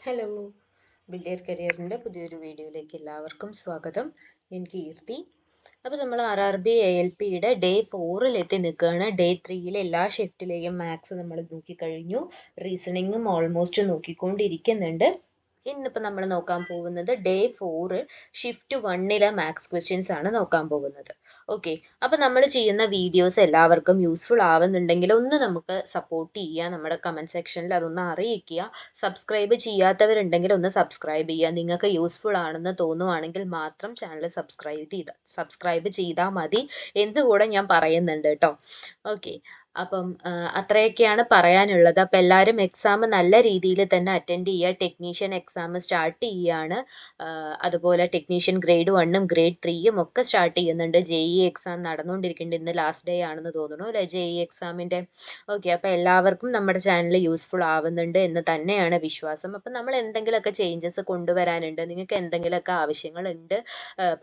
Hello, ബിൽഡിയർ കരിയറിൻ്റെ പുതിയൊരു വീഡിയോയിലേക്ക് എല്ലാവർക്കും സ്വാഗതം. ഞാൻ കീർത്തി. അപ്പോൾ നമ്മൾ RRB ALPയുടെ ഡേ 4 നിൽക്കുകയാണ്. ഡേ 3 എല്ലാ ഷിഫ്റ്റിലെയും മാത്സ് നമ്മൾ നോക്കിക്കഴിഞ്ഞു. റീസണിങ്ങും ഓൾമോസ്റ്റ് നോക്കിക്കൊണ്ടിരിക്കുന്നുണ്ട്. ഇന്നിപ്പോൾ നമ്മൾ നോക്കാൻ പോകുന്നത് ഡേ 4 ഷിഫ്റ്റ് 1 മാത്സ് ക്വസ്റ്റ്യൻസ് ആണ് നോക്കാൻ പോകുന്നത്. ഓക്കെ, അപ്പോൾ നമ്മൾ ചെയ്യുന്ന വീഡിയോസ് എല്ലാവർക്കും യൂസ്ഫുൾ ആവുന്നുണ്ടെങ്കിൽ ഒന്ന് നമുക്ക് സപ്പോർട്ട് ചെയ്യുക, നമ്മുടെ കമൻറ്റ് സെക്ഷനിൽ അതൊന്ന് അറിയിക്കുക. സബ്സ്ക്രൈബ് ചെയ്യാത്തവരുണ്ടെങ്കിൽ ഒന്ന് സബ്സ്ക്രൈബ് ചെയ്യുക. നിങ്ങൾക്ക് യൂസ്ഫുൾ ആണെന്ന് തോന്നുവാണെങ്കിൽ മാത്രം ചാനൽ സബ്സ്ക്രൈബ് ചെയ്താൽ മതി എന്തുകൂടെ ഞാൻ പറയുന്നുണ്ട് കേട്ടോ. ഓക്കെ, അപ്പം അത്രയൊക്കെയാണ് പറയാനുള്ളത്. അപ്പം എല്ലാവരും എക്സാം നല്ല രീതിയിൽ തന്നെ അറ്റൻഡ് ചെയ്യുക. ടെക്നീഷ്യൻ എക്സാം സ്റ്റാർട്ട് ചെയ്യുകയാണ്. അതുപോലെ ടെക്നീഷ്യൻ ഗ്രേഡ് 1ഉം ഗ്രേഡ് 3ഉം ഒക്കെ സ്റ്റാർട്ട് ചെയ്യുന്നുണ്ട്. JEE എക്സാം നടന്നുകൊണ്ടിരിക്കുന്നുണ്ട്. ഇന്ന് ലാസ്റ്റ് ഡേ ആണെന്ന് തോന്നുന്നു അല്ലേ JEE എക്സാമിൻ്റെ. ഓക്കെ, അപ്പോൾ എല്ലാവർക്കും നമ്മുടെ ചാനൽ യൂസ്ഫുൾ ആവുന്നുണ്ട് എന്ന് തന്നെയാണ് വിശ്വാസം. അപ്പം നമ്മൾ എന്തെങ്കിലുമൊക്കെ ചേഞ്ചസ് കൊണ്ടുവരാനുണ്ട്, നിങ്ങൾക്ക് എന്തെങ്കിലുമൊക്കെ ആവശ്യങ്ങളുണ്ട്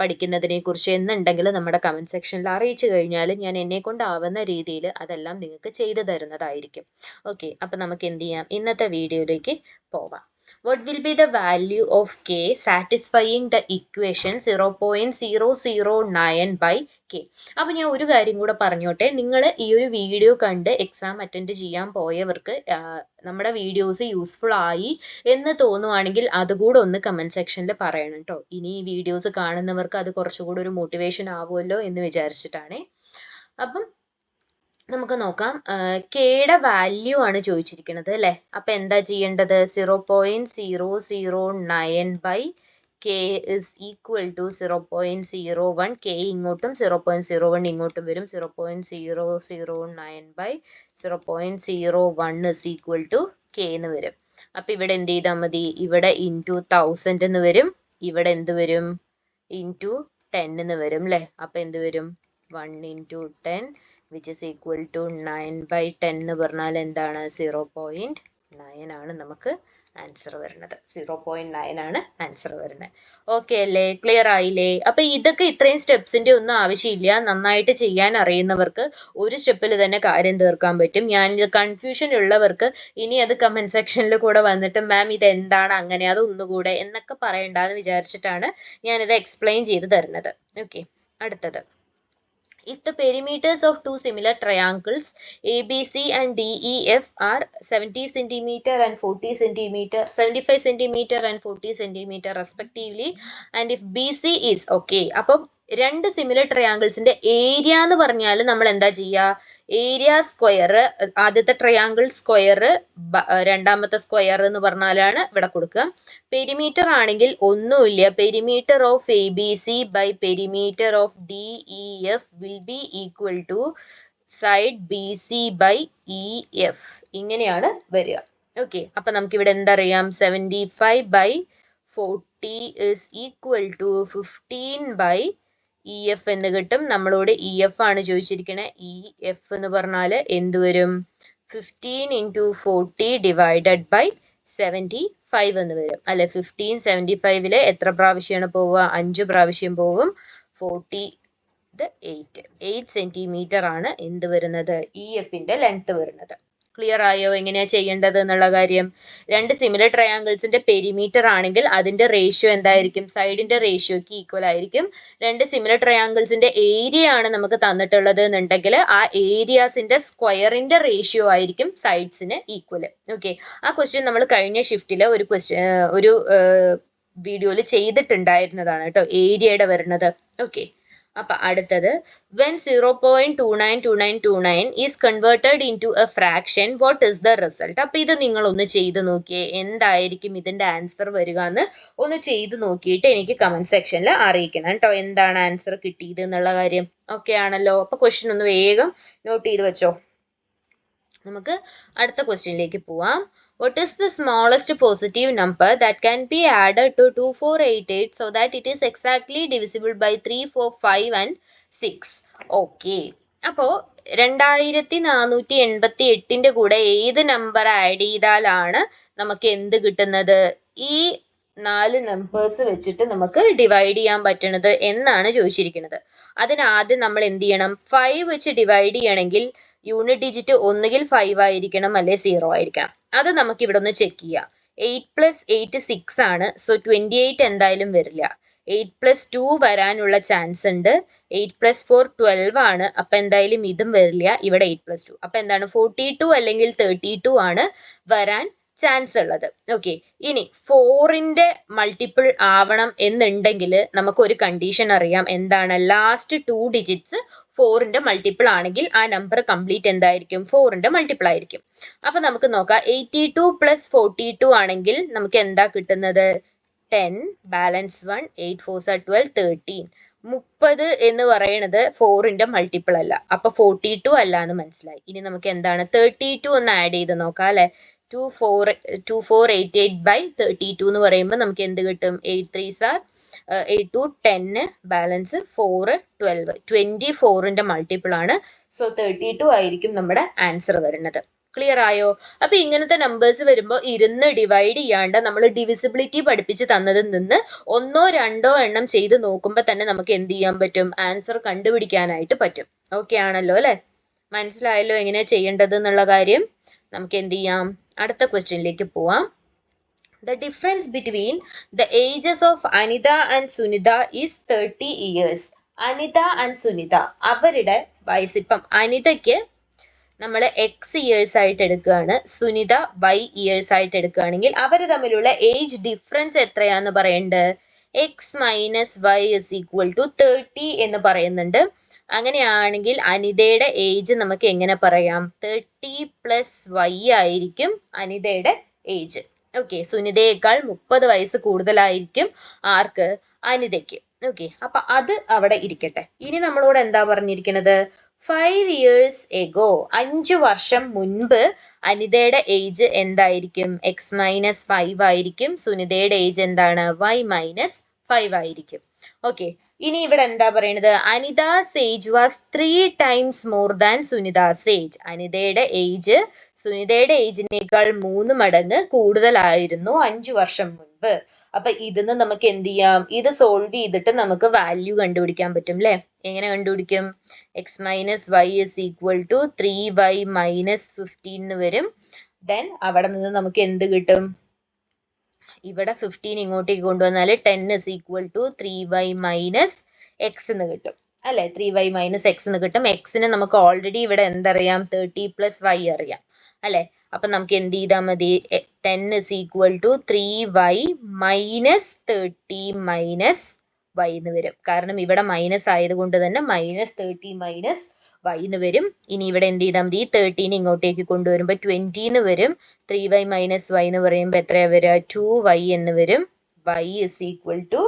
പഠിക്കുന്നതിനെ കുറിച്ച് എന്നുണ്ടെങ്കിൽ നമ്മുടെ കമൻറ്റ് സെക്ഷനിൽ അറിയിച്ചു കഴിഞ്ഞാൽ ഞാൻ എന്നെക്കൊണ്ടാവുന്ന രീതിയിൽ അതെല്ലാം നിങ്ങൾക്ക് ചെയ്തു തരുന്നതായിരിക്കും. ഓക്കെ, അപ്പം നമുക്ക് എന്ത് ചെയ്യാം, ഇന്നത്തെ വീഡിയോയിലേക്ക് പോവാം. What will be the value of k satisfying the equation 0.009 by k? അപ്പം ഞാൻ ഒരു കാര്യം കൂടെ പറഞ്ഞോട്ടെ. നിങ്ങൾ ഈ ഒരു വീഡിയോ കണ്ട് എക്സാം അറ്റൻഡ് ചെയ്യാൻ പോയവർക്ക് നമ്മുടെ വീഡിയോസ് യൂസ്ഫുൾ ആയി എന്ന് തോന്നുവാണെങ്കിൽ അതുകൂടെ ഒന്ന് കമൻറ്റ് സെക്ഷനിൽ പറയണം കേട്ടോ. ഇനി ഈ വീഡിയോസ് കാണുന്നവർക്ക് അത് കുറച്ചുകൂടി ഒരു മോട്ടിവേഷൻ ആവുമല്ലോ എന്ന് വിചാരിച്ചിട്ടാണേ. അപ്പം നമുക്ക് നോക്കാം. കെയുടെ വാല്യൂ ആണ് ചോദിച്ചിരിക്കുന്നത് അല്ലേ. അപ്പം എന്താ ചെയ്യേണ്ടത്? 0.009 by k is equal to 0.01. K ഇങ്ങോട്ടും 0.01 ഇങ്ങോട്ടും വരും. 0.009 by 0.01 is equal to k എന്ന് വരും. അപ്പം ഇവിടെ എന്ത് ചെയ്താൽ മതി? ഇവിടെ ഇൻറ്റു 1000 എന്ന് വരും. ഇവിടെ എന്ത് വരും? ഇൻറ്റു 10 എന്ന് വരും അല്ലേ. അപ്പം എന്ത് വരും? 1 into 10 which is equal to 9 by 10 എന്ന് പറഞ്ഞാൽ എന്താണ്? 0.9 ആണ് നമുക്ക് ആൻസർ വരുന്നത്. 0.9 ആണ് ആൻസർ വരുന്നത്. ഓക്കെ അല്ലേ? ക്ലിയർ ആയില്ലേ? അപ്പം ഇതൊക്കെ ഇത്രയും സ്റ്റെപ്സിൻ്റെ ഒന്നും ആവശ്യമില്ല. നന്നായിട്ട് ചെയ്യാൻ അറിയുന്നവർക്ക് ഒരു സ്റ്റെപ്പിൽ തന്നെ കാര്യം തീർക്കാൻ പറ്റും. ഞാനിത് കൺഫ്യൂഷൻ ഉള്ളവർക്ക് ഇനി അത് കമൻറ്റ് സെക്ഷനിൽ കൂടെ വന്നിട്ട് മാം ഇത് എന്താണ് അങ്ങനെ അതൊന്നുകൂടെ എന്നൊക്കെ പറയണ്ടെന്ന് വിചാരിച്ചിട്ടാണ് ഞാനിത് എക്സ്പ്ലെയിൻ ചെയ്ത് തരുന്നത്. ഓക്കെ, അടുത്തത്. If the perimeters of two similar triangles ABC and DEF are 70 cm and 40 cm, 75 cm and 40 cm respectively, and if BC is okay, അപ്പം രണ്ട് സിമിലർ ട്രയാങ്കിൾസിന്റെ ഏരിയ എന്ന് പറഞ്ഞാൽ നമ്മൾ എന്താ ചെയ്യുക? ഏരിയ സ്ക്വയർ, ആദ്യത്തെ ട്രയാങ്കിൾ സ്ക്വയർ, രണ്ടാമത്തെ സ്ക്വയർ എന്ന് പറഞ്ഞാലാണ് ഇവിടെ കൊടുക്കുക. പെരിമീറ്റർ ആണെങ്കിൽ ഒന്നുമില്ല. Perimeter of ABC by perimeter of DEF will be equal to side BC by EF. ഇങ്ങനെയാണ് വരിക. ഓക്കെ, അപ്പം നമുക്കിവിടെ എന്തറിയാം? 75 by 40 is equal to 15 by EF എന്ന് കിട്ടും. നമ്മളോട് EF ആണ് ചോദിച്ചിരിക്കുന്നത്. EF എന്ന് പറഞ്ഞാൽ എന്ത് വരും? 15 into 40 divided by 75 എന്ന് വരും അല്ലെ. 15 75 എത്ര പ്രാവശ്യമാണ് പോവുക? 5 പ്രാവശ്യം പോവും. 40 8 സെന്റിമീറ്റർ ആണ് എന്ത് വരുന്നത്? EFന്റെ ലെങ്ത് വരുന്നത്. ക്ലിയർ ആയോ എങ്ങനെയാ ചെയ്യേണ്ടത് എന്നുള്ള കാര്യം? രണ്ട് സിമിലർ ട്രയാങ്കിൾസിന്റെ പെരിമീറ്റർ ആണെങ്കിൽ അതിന്റെ റേഷ്യോ എന്തായിരിക്കും? സൈഡിന്റെ റേഷ്യോക്ക് ഈക്വൽ ആയിരിക്കും. രണ്ട് സിമിലർ ട്രയാങ്കിൾസിന്റെ ഏരിയ ആണ് നമുക്ക് തന്നിട്ടുള്ളത് എന്നുണ്ടെങ്കിൽ ആ ഏരിയാസിന്റെ സ്ക്വയറിന്റെ റേഷ്യോ ആയിരിക്കും സൈഡ്സിന് ഈക്വൽ. ഓക്കെ, ആ ക്വസ്റ്റ്യൻ നമ്മൾ കഴിഞ്ഞ ഷിഫ്റ്റിൽ ഒരു വീഡിയോയിൽ ചെയ്തിട്ടുണ്ടായിരുന്നതാണ് കേട്ടോ, ഏരിയയുടെ വരുന്നത്. ഓക്കെ, അപ്പൊ അടുത്തത്, when 0.292929 is converted into a fraction, what is the result? അപ്പൊ ഇത് നിങ്ങൾ ഒന്ന് ചെയ്ത് നോക്കിയേ, എന്തായിരിക്കും ഇതിന്റെ ആൻസർ വരിക എന്ന് ഒന്ന് ചെയ്ത് നോക്കിയിട്ട് എനിക്ക് കമന്റ് സെക്ഷനിൽ അറിയിക്കണം കേട്ടോ, എന്താണ് ആൻസർ കിട്ടിയത് എന്നുള്ള കാര്യം. ഓക്കെ ആണല്ലോ? അപ്പൊ ക്വസ്റ്റ്യൻ ഒന്ന് വേഗം നോട്ട് ചെയ്ത് വെച്ചോ. നമുക്ക് അടുത്ത ക്വസ്റ്റ്യനിലേക്ക് പോവാം. What is the smallest positive number that can be added to 2488 so that it is exactly divisible by 3, 4, 5 and 6? Okay, അപ്പോൾ 2488 കൂടെ ഏത് നമ്പർ ആഡ് ചെയ്താലാണ് നമുക്ക് എന്ത് കിട്ടുന്നത്? ഈ 4 നമ്പേഴ്സ് വെച്ചിട്ട് നമുക്ക് ഡിവൈഡ് ചെയ്യാൻ പറ്റണത് എന്നാണ് ചോദിച്ചിരിക്കുന്നത്. അതിനാദ്യം നമ്മൾ എന്ത് ചെയ്യണം? 5 വെച്ച് ഡിവൈഡ് ചെയ്യണമെങ്കിൽ യൂണിറ്റ് ഡിജിറ്റ് ഒന്നുകിൽ 5 ആയിരിക്കണം അല്ലെ 0 ആയിരിക്കണം. അത് നമുക്ക് ഇവിടെ ഒന്ന് ചെക്ക് ചെയ്യാം. 8 പ്ലസ് 8 6 ആണ്. സോ 28 എന്തായാലും വരില്ല. 8 പ്ലസ് 2 വരാനുള്ള ചാൻസ് ഉണ്ട്. 8 പ്ലസ് 4 12 ആണ്. അപ്പൊ എന്തായാലും ഇതും വരില്ല. ഇവിടെ 8 പ്ലസ് 2. അപ്പൊ എന്താണ് 42 അല്ലെങ്കിൽ 32 ആണ് വരാൻ ചാൻസ് ഉള്ളത്. ഓക്കെ, ഇനി 4ന്റെ മൾട്ടിപ്പിൾ ആവണം എന്നുണ്ടെങ്കിൽ നമുക്ക് ഒരു കണ്ടീഷൻ അറിയാം. എന്താണ്? ലാസ്റ്റ് 2 ഡിജിറ്റ്സ് 4ന്റെ മൾട്ടിപ്പിൾ ആണെങ്കിൽ ആ നമ്പർ കംപ്ലീറ്റ് എന്തായിരിക്കും? 4ന്റെ മൾട്ടിപ്പിൾ ആയിരിക്കും. അപ്പൊ നമുക്ക് നോക്കാം. 82 പ്ലസ് 42 ആണെങ്കിൽ നമുക്ക് എന്താ കിട്ടുന്നത്? 10 ബാലൻസ് 1 8 4 12 13. 30 എന്ന് പറയുന്നത് 4ന്റെ മൾട്ടിപ്പിൾ അല്ല. അപ്പൊ 42 അല്ല എന്ന് മനസ്സിലായി. ഇനി നമുക്ക് എന്താണ് 32 ഒന്ന് ആഡ് ചെയ്ത് നോക്കാം അല്ലെ. 2488 by 32 എന്ന് പറയുമ്പോൾ നമുക്ക് എന്ത് കിട്ടും? 8 3s are 8 2 10 ബാലൻസ് 4 12 24ന്റെ മൾട്ടിപ്പിൾ ആണ്. സോ 32 ആയിരിക്കും നമ്മുടെ ആൻസർ വരുന്നത്. ക്ലിയർ ആയോ? അപ്പൊ ഇങ്ങനത്തെ നമ്പേഴ്സ് വരുമ്പോൾ ഇരുന്ന് ഡിവൈഡ് ചെയ്യാണ്ട് നമ്മൾ ഡിവിസിബിലിറ്റി പഠിപ്പിച്ച് തന്നതിൽ നിന്ന് 1 2 എണ്ണം ചെയ്ത് നോക്കുമ്പോൾ തന്നെ നമുക്ക് എന്ത് ചെയ്യാൻ പറ്റും? ആൻസർ കണ്ടുപിടിക്കാനായിട്ട് പറ്റും. ഓക്കെ ആണല്ലോ അല്ലെ? മനസ്സിലായല്ലോ എങ്ങനെയാ ചെയ്യേണ്ടത് എന്നുള്ള കാര്യം? നമുക്ക് എന്ത് ചെയ്യാം? അടുത്ത ക്വസ്റ്റ്യനിലേക്ക് പോവാം. The difference between the ages of Anita and Sunita is 30 years. Anita and Sunita അവരുടെ വയസ്സ്, ഇപ്പം അനിതയ്ക്ക് നമ്മൾ എക്സ് ഇയേഴ്സ് ആയിട്ട് എടുക്കുകയാണ്, സുനിത വൈ ഇയേഴ്സ് ആയിട്ട് എടുക്കുകയാണെങ്കിൽ അവർ തമ്മിലുള്ള ഏജ് ഡിഫറൻസ് എത്രയാന്ന് പറയേണ്ടത്? X minus y is equal to 30 എന്ന് പറയുന്നുണ്ട്. അങ്ങനെയാണെങ്കിൽ അനിതയുടെ ഏജ് നമുക്ക് എങ്ങനെ പറയാം? 30 പ്ലസ് വൈ ആയിരിക്കും അനിതയുടെ ഏജ്. ഓക്കെ, സുനിതയേക്കാൾ 30 വയസ്സ് കൂടുതലായിരിക്കും ആർക്ക്? അനിതയ്ക്ക്. ഓക്കെ, അപ്പൊ അത് അവിടെ ഇരിക്കട്ടെ. ഇനി നമ്മളോട് എന്താ പറഞ്ഞിരിക്കുന്നത്? 5 years ago, 5 വർഷം മുൻപ് അനിതയുടെ ഏജ് എന്തായിരിക്കും? എക്സ് മൈനസ് 5 ആയിരിക്കും. സുനിതയുടെ ഏജ് എന്താണ്? വൈ മൈനസ് 5 ആയിരിക്കും. ഓക്കെ, ഇനി ഇവിടെ എന്താ പറയുന്നത്? Anita's age was 3 times more than Sunita's age. അനിതയുടെ ഏജ് സുനിതയുടെ ഏജിനേക്കാൾ 3 മടങ്ങ് കൂടുതലായിരുന്നു 5 വർഷം മുൻപ്. അപ്പൊ ഇതിന്ന് നമുക്ക് എന്ത് ചെയ്യാം? ഇത് സോൾവ് ചെയ്തിട്ട് നമുക്ക് വാല്യൂ കണ്ടുപിടിക്കാൻ പറ്റും അല്ലെ? എങ്ങനെ കണ്ടുപിടിക്കും? X minus y is equal to 3y minus 15 എന്ന് വരും. ദെൻ അവിടെ നിന്ന് നമുക്ക് എന്ത് കിട്ടും? ഇവിടെ 15 ഇങ്ങോട്ടേക്ക് കൊണ്ടുവന്നാൽ 10 is equal to 3y minus x എന്ന് കിട്ടും അല്ലെ? 3y മൈനസ് എക്സ് എന്ന് കിട്ടും. എക്സിന് നമുക്ക് ഓൾറെഡി ഇവിടെ എന്തറിയാം? 30 പ്ലസ് വൈ അറിയാം അല്ലെ? അപ്പൊ നമുക്ക് എന്ത് ചെയ്താൽ മതി? 10 is equal to 3y minus 30 minus y എന്ന് വരും. കാരണം ഇവിടെ മൈനസ് ആയതുകൊണ്ട് തന്നെ മൈനസ് 30 മൈനസ് വൈ എന്ന് വരും. ഇനി ഇവിടെ എന്ത് ചെയ്താൽ മതി? 13 ഇങ്ങോട്ടേക്ക് കൊണ്ടുവരുമ്പോൾ 20 എന്ന് വരും. 3y മൈനസ് വൈ എന്ന് പറയുമ്പോൾ എത്രയാ വരിക? 2y എന്ന് വരും. y ഇസ് ഈക്വൽ ടു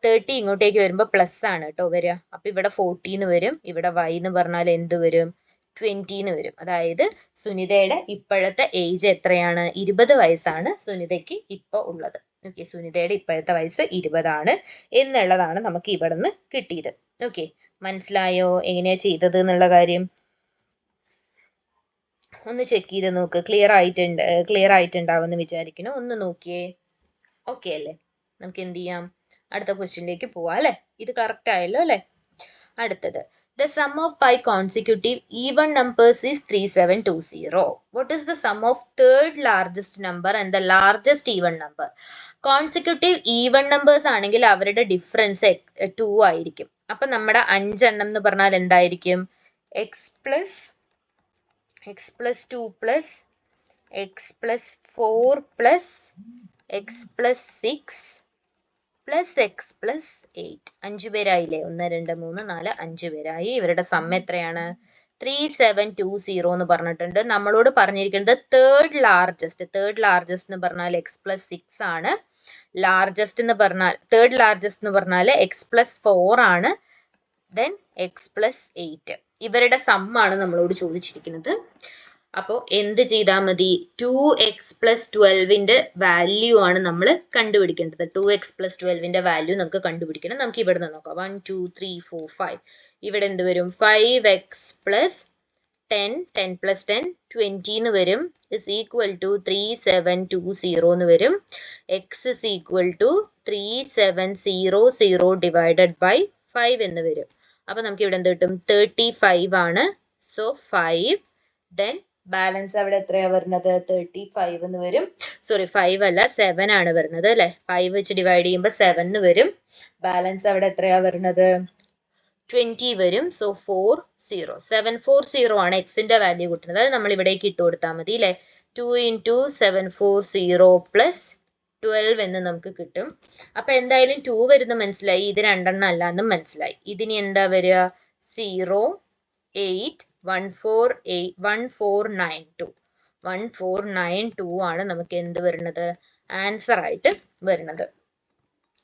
30 ഇങ്ങോട്ടേക്ക് വരുമ്പോൾ പ്ലസ് ആണ് കേട്ടോ വരിക. അപ്പൊ ഇവിടെ 40 എന്ന് വരും. ഇവിടെ y എന്ന് പറഞ്ഞാൽ എന്ത് വരും? 20 എന്ന് വരും. അതായത് സുനിതയുടെ ഇപ്പോഴത്തെ ഏജ് എത്രയാണ്? 20 വയസ്സാണ് സുനിതയ്ക്ക് ഇപ്പൊ ഉള്ളത്. ഓക്കെ, സുനിതയുടെ ഇപ്പോഴത്തെ വയസ്സ് 20 ആണ് എന്നുള്ളതാണ് നമുക്ക് ഇവിടെ നിന്ന് കിട്ടിയത്. ഓക്കെ, മനസ്സിലായോ എങ്ങനെയാ ചെയ്തത് എന്നുള്ള കാര്യം? ഒന്ന് ചെക്ക് ചെയ്ത് നോക്ക്. ക്ലിയർ ആയിട്ടുണ്ടാവുമെന്ന് വിചാരിക്കുന്നു. ഒന്ന് നോക്കിയേ. ഓക്കെ അല്ലേ? നമുക്ക് എന്ത് ചെയ്യാം? അടുത്ത ക്വസ്റ്റ്യനിലേക്ക് പോവാം അല്ലെ? ഇത് കറക്റ്റ് ആയല്ലോ അല്ലെ? അടുത്തത്, the sum of 5 consecutive even numbers is 3720. What is the sum of third largest number and the largest even number? Consecutive even numbers ആണെങ്കിൽ അവരുടെ ഡിഫറൻസ് 2 ആയിരിക്കും. അപ്പൊ നമ്മുടെ 5 എണ്ണം എന്ന് പറഞ്ഞാൽ എന്തായിരിക്കും? X plus 2 plus X plus 4 plus X plus 6 plus X plus 8. 5 പേരായില്ലേ? 1 2 3 4 5 പേരായി. ഇവരുടെ സം എത്രയാണ്? 3720 എന്ന് പറഞ്ഞിട്ടുണ്ട്. നമ്മളോട് പറഞ്ഞിരിക്കുന്നത് തേർഡ് ലാർജസ്റ്റ് എന്ന് പറഞ്ഞാൽ എക്സ് പ്ലസ് 6 ആണ്. തേർഡ് ലാർജസ്റ്റ് എന്ന് പറഞ്ഞാൽ എക്സ് പ്ലസ് 4 ആണ്. Then X plus 8. ഇവരുടെ സം ആണ് നമ്മളോട് ചോദിച്ചിരിക്കുന്നത്. അപ്പോൾ എന്ത് ചെയ്താൽ മതി? 2x പ്ലസ് 12ന്റെ വാല്യൂ ആണ് നമ്മൾ കണ്ടുപിടിക്കേണ്ടത്. 2x പ്ലസ് 12ന്റെ വാല്യൂ നമുക്ക് കണ്ടുപിടിക്കണം. നമുക്ക് ഇവിടെ നിന്ന് നോക്കാം. 1 2 3 4 5. ഇവിടെ എന്ത് വരും? 5x പ്ലസ് 10 പ്ലസ് 10 20 എന്ന് വരും. ഇസ് ഈക്വൽ ടു 3720 എന്ന് വരും. X is equal to 3700 divided by 5 എന്ന് വരും. അപ്പൊ നമുക്ക് ഇവിടെ എന്ത് കിട്ടും? 35 ആണ്. സോ 5 ദെൻ ബാലൻസ് അവിടെ എത്രയാ വരുന്നത്? 35 എന്ന് വരും. സോറി 5 അല്ല 7 ആണ് വരുന്നത് അല്ലെ. 5 വെച്ച് ഡിവൈഡ് ചെയ്യുമ്പോൾ 7 വരും. ബാലൻസ് അവിടെ എത്രയാ വരുന്നത്? 20 വരും. സോ 740 ആണ് എക്സിന്റെ വാല്യൂ കിട്ടുന്നത്. അത് നമ്മൾ ഇവിടേക്ക് ഇട്ട് കൊടുത്താൽ മതി അല്ലെ. 2 × 740 പ്ലസ് 12 എന്ന് നമുക്ക് കിട്ടും. അപ്പൊ എന്തായാലും 2 വരുന്ന മനസ്സിലായി, ഇത് രണ്ടെണ്ണം അല്ല എന്നും മനസ്സിലായി. ഇതിന് എന്താ വരിക? 1492 ആണ് നമുക്ക് എന്ത് വരുന്നത്? ആൻസർ ആയിട്ട് വരുന്നത്.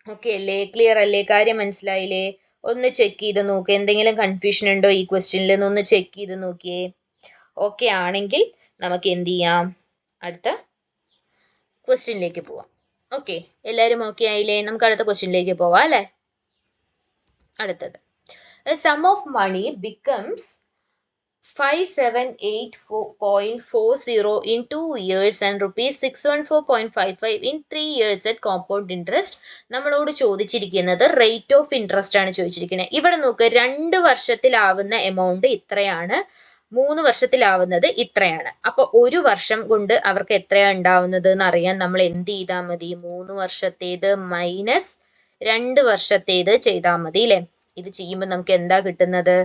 ഓക്കെ അല്ലേ? ക്ലിയർ അല്ലേ? കാര്യം മനസ്സിലായില്ലേ? ഒന്ന് ചെക്ക് ചെയ്ത് നോക്കുക. എന്തെങ്കിലും കൺഫ്യൂഷൻ ഉണ്ടോ ഈ ക്വസ്റ്റ്യനിൽ ഒന്ന് ചെക്ക് ചെയ്ത് നോക്കിയേ. ഓക്കെ ആണെങ്കിൽ നമുക്ക് എന്ത് ചെയ്യാം? അടുത്ത ക്വസ്റ്റ്യനിലേക്ക് പോവാം. ഓക്കെ, എല്ലാവരും ഓക്കെ ആയില്ലേ? നമുക്ക് അടുത്ത ക്വസ്റ്റ്യനിലേക്ക് പോവാം അല്ലേ. അടുത്തത്, a sum of money becomes 578.40 in 2 years and rupees 614.55 in 3 years at compound interest. നമ്മളോട് ചോദിച്ചിരിക്കുന്നത് റേറ്റ് ഓഫ് ഇൻട്രസ്റ്റ് ആണ് ചോദിച്ചിരിക്കുന്നത്. ഇവിടെ നോക്ക്, 2 വർഷത്തിലാവുന്ന എമൗണ്ട് ഇത്രയാണ്, 3 വർഷത്തിലാവുന്നത് ഇത്രയാണ്. അപ്പൊ 1 വർഷം കൊണ്ട് അവർക്ക് എത്രയാണ് ഉണ്ടാവുന്നത് എന്ന് അറിയാൻ നമ്മൾ എന്ത് ചെയ്താൽ മതി? 3 വർഷത്തേത് മൈനസ് 2 വർഷത്തേത് ചെയ്താൽ മതി അല്ലെ. ഇത് ചെയ്യുമ്പോൾ നമുക്ക് എന്താ കിട്ടുന്നത്?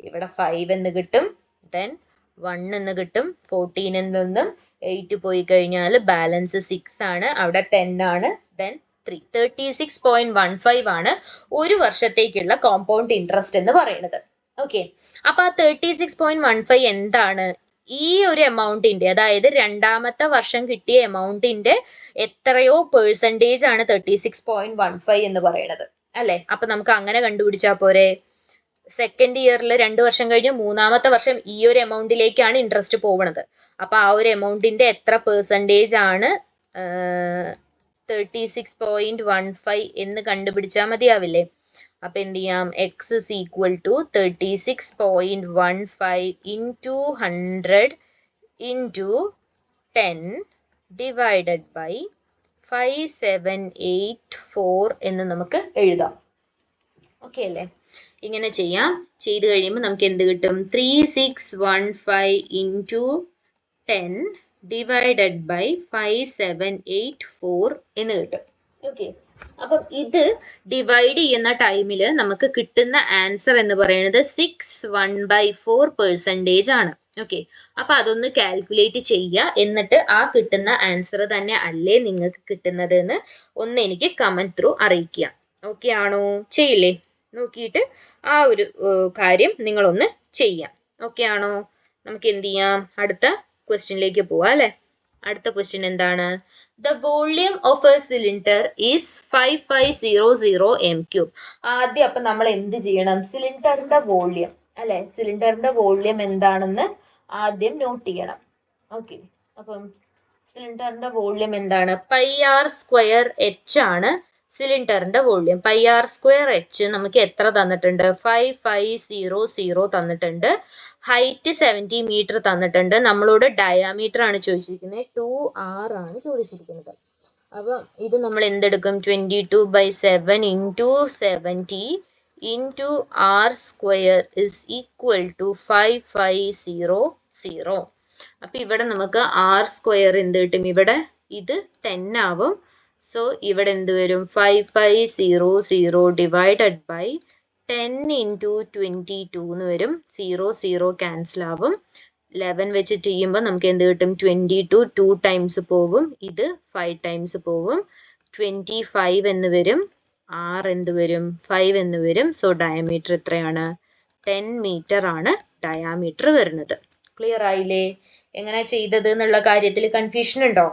ഇവിടെ 5 എന്ന് കിട്ടും, ദെൻ 1 എന്ന് കിട്ടും. 14 നിന്നും 8 പോയി കഴിഞ്ഞാൽ ബാലൻസ് 6 ആണ്, അവിടെ 10 ആണ്, ദെൻ 3. 36.15 ആണ് 1 വർഷത്തേക്കുള്ള കോമ്പൗണ്ട് ഇൻട്രസ്റ്റ് എന്ന് പറയുന്നത്. ഓക്കെ, അപ്പൊ ആ 36.15 എന്താണ്? ഈ ഒരു എമൗണ്ടിന്റെ, അതായത് രണ്ടാമത്തെ വർഷം കിട്ടിയ എമൗണ്ടിന്റെ എത്രയോ പെർസെൻറ്റേജ് ആണ് 36.15 എന്ന് പറയുന്നത് അല്ലെ. അപ്പൊ നമുക്ക് അങ്ങനെ കണ്ടുപിടിച്ചാൽ പോരെ? സെക്കൻഡ് ഇയറിൽ 2 വർഷം കഴിഞ്ഞ് 3-ാമത്തെ വർഷം ഈ ഒരു എമൗണ്ടിലേക്കാണ് ഇൻട്രസ്റ്റ് പോകുന്നത്. അപ്പൊ ആ ഒരു എമൗണ്ടിന്റെ എത്ര പെർസെൻറ്റേജ് ആണ് 36.15 എന്ന് കണ്ടുപിടിച്ചാൽ മതിയാവില്ലേ. അപ്പൊ എന്ത് ചെയ്യാം? x is equal to 36.15 into 100 into 10 divided by 5784 എന്ന് നമുക്ക് എഴുതാം. ഓക്കെ അല്ലേ? ഇങ്ങനെ ചെയ്യാം. ചെയ്ത് കഴിയുമ്പോൾ നമുക്ക് എന്ത് കിട്ടും? 3615 into 10 divided by 5784 എന്ന് കിട്ടും. ഓക്കെ, അപ്പം ഇത് ഡിവൈഡ് ചെയ്യുന്ന ടൈമിൽ നമുക്ക് കിട്ടുന്ന ആൻസർ എന്ന് പറയുന്നത് 61/4% ആണ്. ഓക്കെ, അപ്പൊ അതൊന്ന് കാൽക്കുലേറ്റ് ചെയ്യുക. എന്നിട്ട് ആ കിട്ടുന്ന ആൻസർ തന്നെ അല്ലേ നിങ്ങൾക്ക് കിട്ടുന്നത് എന്ന് ഒന്ന് എനിക്ക് കമന്റ് ത്രൂ അറിയിക്കുക. ഓക്കെ ആണോ? ചെയ്യില്ലേ? നോക്കിയിട്ട് ആ ഒരു കാര്യം നിങ്ങളൊന്ന് ചെയ്യാം. ഓക്കെ ആണോ? നമുക്ക് എന്ത് ചെയ്യാം? അടുത്ത ക്വസ്റ്റ്യനിലേക്ക് പോവാം അല്ലെ. അടുത്ത ക്വസ്റ്റ്യൻ എന്താണ്? The volume of A cylinder is 5500 m3. ആദ്യം അപ്പൊ നമ്മൾ എന്ത് ചെയ്യണം? സിലിണ്ടറിന്റെ വോള്യം അല്ലെ, സിലിണ്ടറിന്റെ വോള്യം എന്താണെന്ന് ആദ്യം നോട്ട് ചെയ്യണം. ഓക്കെ, അപ്പം സിലിണ്ടറിന്റെ വോള്യം എന്താണ്? πr² ആണ് സിലിണ്ടറിന്റെ വോള്യം. πr²h നമുക്ക് എത്ര തന്നിട്ടുണ്ട്? 5500 തന്നിട്ടുണ്ട്. ഹൈറ്റ് 70 മീറ്റർ തന്നിട്ടുണ്ട്. നമ്മളോട് ഡയാമീറ്റർ ആണ് ചോദിച്ചിരിക്കുന്നത്, 2r ആണ് ചോദിച്ചിരിക്കുന്നത്. അപ്പം ഇത് നമ്മൾ എന്തെടുക്കും? 22/7 into 70 into r² is equal to 5500. അപ്പൊ ഇവിടെ നമുക്ക് r² എന്ത് കിട്ടും? ഇവിടെ ഇത് 10 ആവും. സോ ഇവിടെ എന്ത് വരും? 5500 divided by 10 into 22 എന്ന് വരും. 0 ക്യാൻസൽ ആവും. 11 വെച്ചിട്ട് ചെയ്യുമ്പോൾ നമുക്ക് എന്ത് കിട്ടും? 22 2 ടൈംസ് പോവും, ഇത് 5 ടൈംസ് പോവും. 25 എന്ന് വരും. r എന്ത് വരും? 5 എന്ന് വരും. സോ ഡയമീറ്റർ എത്രയാണ്? 10 മീറ്റർ ആണ് ഡയാമീറ്റർ വരുന്നത്. ക്ലിയർ ആയില്ലേ? എങ്ങനെ ചെയ്തത് എന്നുള്ള കാര്യത്തിൽ കൺഫ്യൂഷൻ ഉണ്ടോ?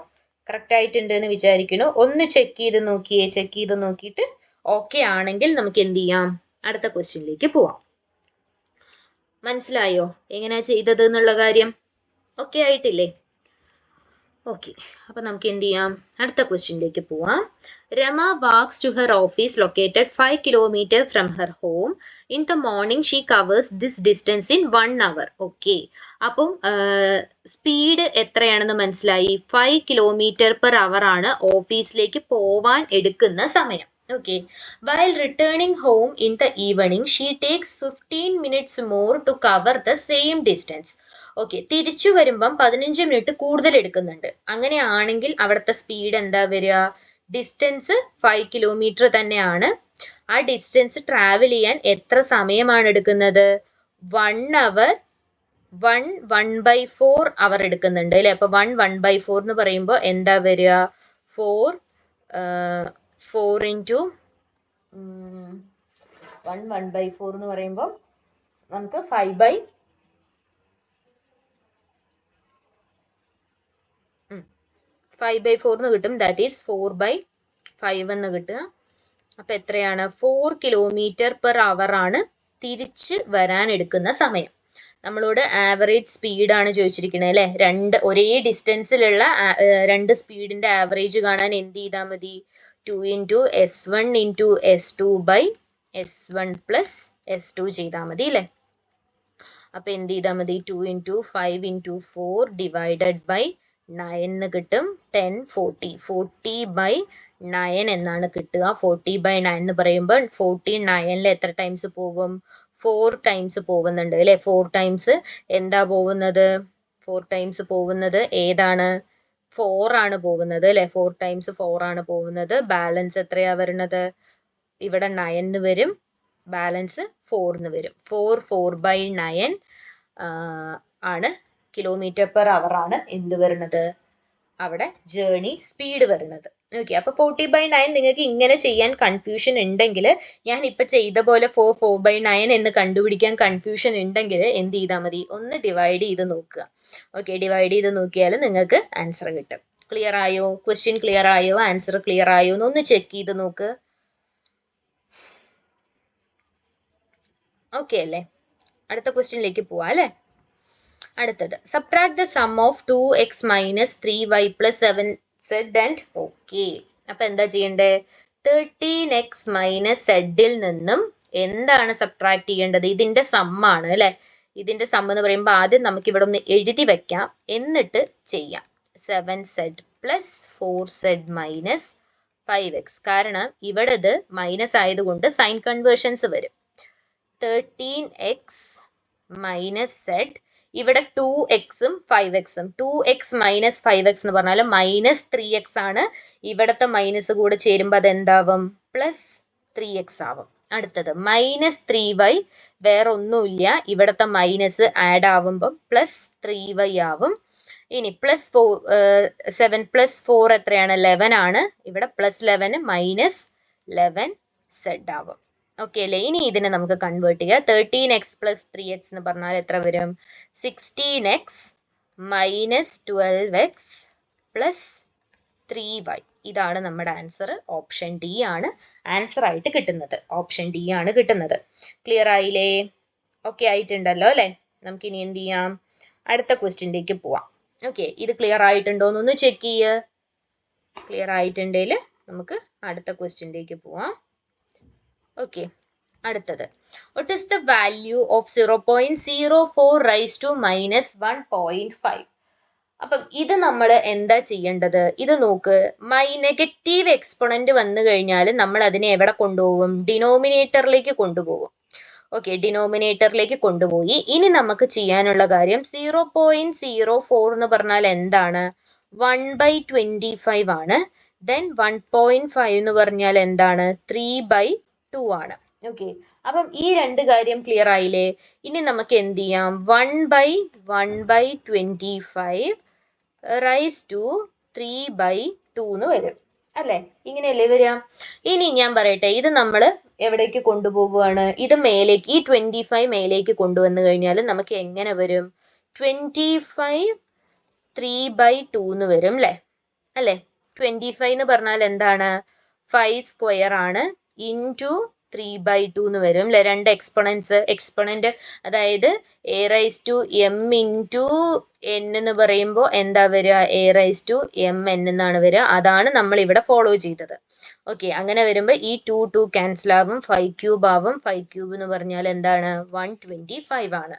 കറക്റ്റ് ആയിട്ടുണ്ട് എന്ന് വിചാരിക്കുന്നു. ഒന്ന് ചെക്ക് ചെയ്ത് നോക്കിയേ. ചെക്ക് ചെയ്ത് നോക്കിയിട്ട് ഓക്കെ ആണെങ്കിൽ നമുക്ക് എന്ത് ചെയ്യാം? അടുത്ത ക്വസ്റ്റ്യനിലേക്ക് പോവാം. മനസ്സിലായോ എങ്ങനെയാ ചെയ്തത് എന്നുള്ള കാര്യം? ഓക്കെ ആയിട്ടില്ലേ? ഓക്കെ, അപ്പൊ നമുക്ക് എന്ത് ചെയ്യാം? അടുത്ത ക്വസ്റ്റ്യനിലേക്ക് പോവാം. Rama walks to her office located 5 km from her home. In the morning she covers this distance in 1 hour. Okay, അപ്പം സ്പീഡ് എത്രയാണെന്ന് മനസ്സിലായി. 5 km/h ആണ് ഓഫീസിലേക്ക് പോവാൻ എടുക്കുന്ന സമയം. Okay, while returning home in the evening, she takes 15 minutes more to cover the same distance. Okay, തിരിച്ചു വരുമ്പം 15 മിനിറ്റ് കൂടുതൽ എടുക്കുന്നുണ്ട്. അങ്ങനെയാണെങ്കിൽ അവിടുത്തെ സ്പീഡ് എന്താ വരിക? ഡിസ്റ്റൻസ് 5 കിലോമീറ്റർ തന്നെയാണ്. ആ ഡിസ്റ്റൻസ് ട്രാവൽ ചെയ്യാൻ എത്ര സമയമാണ് എടുക്കുന്നത്? 1 1/4 അവർ എടുക്കുന്നുണ്ട് അല്ലെ. അപ്പൊ 1/4 എന്ന് പറയുമ്പോൾ എന്താ വരിക? 4 into 1/4 എന്ന് പറയുമ്പോൾ നമുക്ക് 5/4 എന്ന് കിട്ടും. ദാറ്റ് ഈസ് 4/5 എന്ന് കിട്ടുക. അപ്പൊ എത്രയാണ്? 4 കിലോമീറ്റർ പെർ അവർ ആണ് തിരിച്ച് വരാൻ എടുക്കുന്ന സമയം. നമ്മളോട് ആവറേജ് സ്പീഡാണ് ചോദിച്ചിരിക്കുന്നത് അല്ലെ. ഒരേ ഡിസ്റ്റൻസിലുള്ള രണ്ട് സ്പീഡിന്റെ ആവറേജ് കാണാൻ എന്ത് ചെയ്താൽ മതി? 2 into S1 into S2 by S1 plus S2 ചെയ്താൽ മതി അല്ലെ. അപ്പൊ എന്ത് ചെയ്താൽ മതി? 2 into 5 into 4 divided by 9 എന്ന് കിട്ടും. 10 40/9 എന്നാണ് കിട്ടുക. 40/9 എന്ന് പറയുമ്പോൾ 49 എത്ര ടൈംസ് പോകും? 4 ടൈംസ് പോകുന്നുണ്ട് അല്ലെ. 4 ടൈംസ് എന്താ പോകുന്നത്? 4 ടൈംസ് പോകുന്നത് ഏതാണ്? 4 ആണ് പോകുന്നത് അല്ലെ. 4 ടൈംസ് 4 ആണ് പോകുന്നത്. ബാലൻസ് എത്രയാ വരുന്നത്? ഇവിടെ 9 വരും, ബാലൻസ് 4 വരും. 4/9 ആണ് കിലോമീറ്റർ പെർ അവർ ആണ് എന്ത് വരുന്നത്? അവിടെ ജേർണി സ്പീഡ് വരുന്നത്. ഓക്കെ, അപ്പൊ 40/9 നിങ്ങൾക്ക് ഇങ്ങനെ ചെയ്യാൻ കൺഫ്യൂഷൻ ഉണ്ടെങ്കിൽ, ഞാൻ ഇപ്പൊ ചെയ്ത പോലെ 4/9 എന്ന് കണ്ടുപിടിക്കാൻ കൺഫ്യൂഷൻ ഉണ്ടെങ്കിൽ എന്ത് ചെയ്താൽ മതി? ഒന്ന് ഡിവൈഡ് ചെയ്ത് നോക്കുക. ഓക്കെ, ഡിവൈഡ് ചെയ്ത് നോക്കിയാൽ നിങ്ങൾക്ക് ആൻസർ കിട്ടും. ക്ലിയർ ആയോ? ക്വസ്റ്റ്യൻ ക്ലിയർ ആയോ? ആൻസർ ക്ലിയർ ആയോ എന്നൊന്ന് ചെക്ക് ചെയ്ത് നോക്ക്. ഓക്കെ അല്ലേ? അടുത്ത ക്വസ്റ്റ്യനിലേക്ക് പോവാം അല്ലേ. അടുത്തത്, subtract the sum of 2x - 3y + 7z and okay. അപ്പൊ എന്താ ചെയ്യണ്ടേ? 13x - z-ൽ നിന്നും എന്താണ് സബ്ട്രാക്ട് ചെയ്യേണ്ടത്? ഇതിന്റെ സമ്മാണ് അല്ലെ. ഇതിന്റെ സം എന്ന് പറയുമ്പോൾ ആദ്യം നമുക്ക് ഇവിടെ ഒന്ന് എഴുതി വെക്കാം, എന്നിട്ട് ചെയ്യാം. 7z + 4z - 5x. കാരണം ഇവിടെ ഇത് മൈനസ് ആയതുകൊണ്ട് സൈൻ കൺവേർഷൻസ് വരും. 13x - z, ഇവിടെ 2xും 5xും. 2x - 5x എന്ന് പറഞ്ഞാൽ -3x ആണ്. ഇവിടത്തെ മൈനസ് കൂടെ ചേരുമ്പോൾ അത് എന്താവും? +3x ആവും. അടുത്തത് -3y, വേറെ ഒന്നുമില്ല, ഇവിടത്തെ മൈനസ് ആഡ് ആവുമ്പോൾ +3y ആവും. ഇനി 7 + 4 എത്രയാണ്? 11 ആണ്. ഇവിടെ +11 -11z ആവും. ഓക്കെ അല്ലേ? ഇനി ഇതിനെ നമുക്ക് കൺവേർട്ട് ചെയ്യാം. 13x + 3x എന്ന് പറഞ്ഞാൽ എത്ര വരും? 16x - 12x + 3y. ഇതാണ് നമ്മുടെ ആൻസർ. ഓപ്ഷൻ ഡി ആണ് ആൻസർ ആയിട്ട് കിട്ടുന്നത്. ഓപ്ഷൻ ഡി ആണ് കിട്ടുന്നത്. ക്ലിയർ ആയില്ലേ? ഓക്കെ ആയിട്ടുണ്ടല്ലോ അല്ലെ. നമുക്ക് ഇനി എന്ത് ചെയ്യാം? അടുത്ത ക്വസ്റ്റ്യനിലേക്ക് പോവാം. ഓക്കെ, ഇത് ക്ലിയർ ആയിട്ടുണ്ടോ എന്നൊന്ന് ചെക്ക് ചെയ്യ്. ക്ലിയർ ആയിട്ടുണ്ടെങ്കിൽ നമുക്ക് അടുത്ത ക്വസ്റ്റ്യനിലേക്ക് പോവാം. ഓക്കെ, അടുത്തത്, what is the value of 0.04 raise to -1.5? അപ്പം ഇത് നമ്മൾ എന്താ ചെയ്യേണ്ടത്? ഇത് നോക്ക്, നെഗറ്റീവ് എക്സ്പോണന്റ് വന്നു കഴിഞ്ഞാൽ നമ്മൾ അതിനെ എവിടെ കൊണ്ടുപോകും? ഡിനോമിനേറ്ററിലേക്ക് കൊണ്ടുപോകും. ഓക്കെ, ഡിനോമിനേറ്ററിലേക്ക് കൊണ്ടുപോയി. ഇനി നമുക്ക് ചെയ്യാനുള്ള കാര്യം 0.04 എന്ന് പറഞ്ഞാൽ എന്താണ്? 1/25 ആണ്. ദെൻ 1.5 എന്ന് പറഞ്ഞാൽ എന്താണ്? 3/2 ആണ്. ഓക്കെ, അപ്പം ഈ രണ്ട് കാര്യം ക്ലിയർ ആയില്ലേ? ഇനി നമുക്ക് എന്ത് ചെയ്യാം? 1/1/25 റൈസ് ടു 3/2 എന്ന് വരും അല്ലെ. ഇങ്ങനെയല്ലേ വരിക? ഇനി ഞാൻ പറയട്ടെ, ഇത് നമ്മൾ എവിടേക്ക് കൊണ്ടുപോവുകയാണ്? ഇത് മേലേക്ക്, ഈ 25 മേലേക്ക് കൊണ്ടുവന്നു കഴിഞ്ഞാൽ നമുക്ക് എങ്ങനെ വരും? 25 3/2 എന്ന് വരും അല്ലേ. 25 എന്ന് പറഞ്ഞാൽ എന്താണ്? 5 സ്ക്വയർ ആണ്, ഇൻറ്റു 3/2 എന്ന് വരും അല്ലെ. രണ്ട് എക്സ്പൊണന്റ്, അതായത് a⁻m ഇൻറ്റു n എന്ന് പറയുമ്പോൾ എന്താ വരിക? a⁻m(n) എന്നാണ് വരിക. അതാണ് നമ്മൾ ഇവിടെ ഫോളോ ചെയ്തത്. ഓക്കെ, അങ്ങനെ വരുമ്പോൾ ഈ 2 ക്യാൻസൽ ആവും, 5³ ആവും. 5³ എന്ന് പറഞ്ഞാൽ എന്താണ്? 125 ആണ്.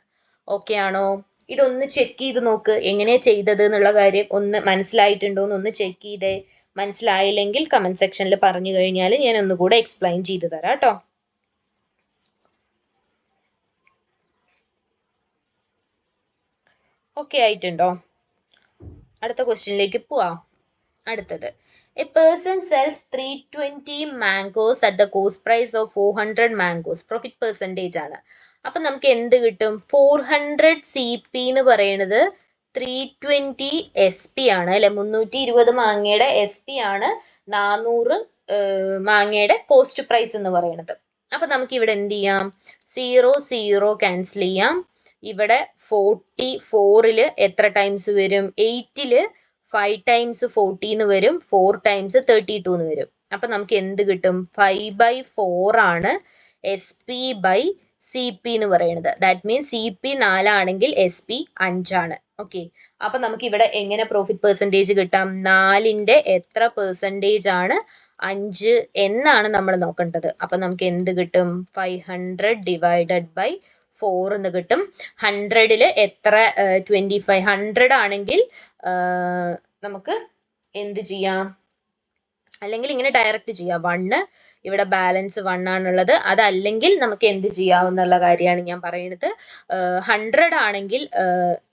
ഓക്കെ ആണോ? ഇതൊന്ന് ചെക്ക് ചെയ്ത് നോക്ക്, എങ്ങനെയാ ചെയ്തത് എന്നുള്ള കാര്യം ഒന്ന് മനസ്സിലായിട്ടുണ്ടോ എന്നൊന്ന് ചെക്ക് ചെയ്തേ. മനസ്സിലായില്ലെങ്കിൽ കമന്റ് സെക്ഷനിൽ പറഞ്ഞു കഴിഞ്ഞാൽ ഞാൻ ഒന്നുകൂടെ എക്സ്പ്ലെയിൻ ചെയ്തു തരാം കേട്ടോ. ഓക്കെ ആയിട്ടുണ്ടോ? അടുത്ത ക്വസ്റ്റ്യനിലേക്ക് പോവാം. അടുത്തത്, a person sells 320 mangoes at the cost price of 400 mangoes. Profit percentage ആണ്. അപ്പൊ നമുക്ക് എന്ത് കിട്ടും? 400 CP എന്ന് പറയുന്നത് 320 SP ആണ് അല്ലെ, 320 മാങ്ങയുടെ SP ആണ് 400 മാങ്ങയുടെ കോസ്റ്റ് പ്രൈസ് എന്ന് പറയുന്നത്. അപ്പൊ നമുക്ക് ഇവിടെ എന്ത് ചെയ്യാം? 0 ക്യാൻസൽ ചെയ്യാം. ഇവിടെ 44 എത്ര ടൈംസ് വരും? 8 5 ടൈംസ് 40 വരും, 4 ടൈംസ് 32 വരും. അപ്പൊ നമുക്ക് എന്ത് കിട്ടും? 5/4 ആണ് SP ബൈ CP എന്ന് പറയുന്നത്. ദാറ്റ് മീൻസ് CP 4 ആണെങ്കിൽ SP 5 ആണ്. ഓക്കെ, അപ്പൊ നമുക്ക് ഇവിടെ എങ്ങനെ പ്രോഫിറ്റ് പെർസെൻറ്റേജ് കിട്ടാം? 4ന്റെ എത്ര പെർസെൻറ്റേജ് ആണ് 5 എന്നാണ് നമ്മൾ നോക്കേണ്ടത്. അപ്പൊ നമുക്ക് എന്ത് കിട്ടും? 500 ഡിവൈഡഡ് ബൈ 4 എന്ന് കിട്ടും. 100ൽ എത്ര? 25. 100 ആണെങ്കിൽ നമുക്ക് എന്ത് ചെയ്യാം? അല്ലെങ്കിൽ ഇങ്ങനെ ഡയറക്റ്റ് ചെയ്യാം. 1 ഇവിടെ ബാലൻസ് 1 ആണുള്ളത്. അതല്ലെങ്കിൽ നമുക്ക് എന്ത് ചെയ്യാവുന്നുള്ള കാര്യമാണ് ഞാൻ പറയുന്നത്. 100 ആണെങ്കിൽ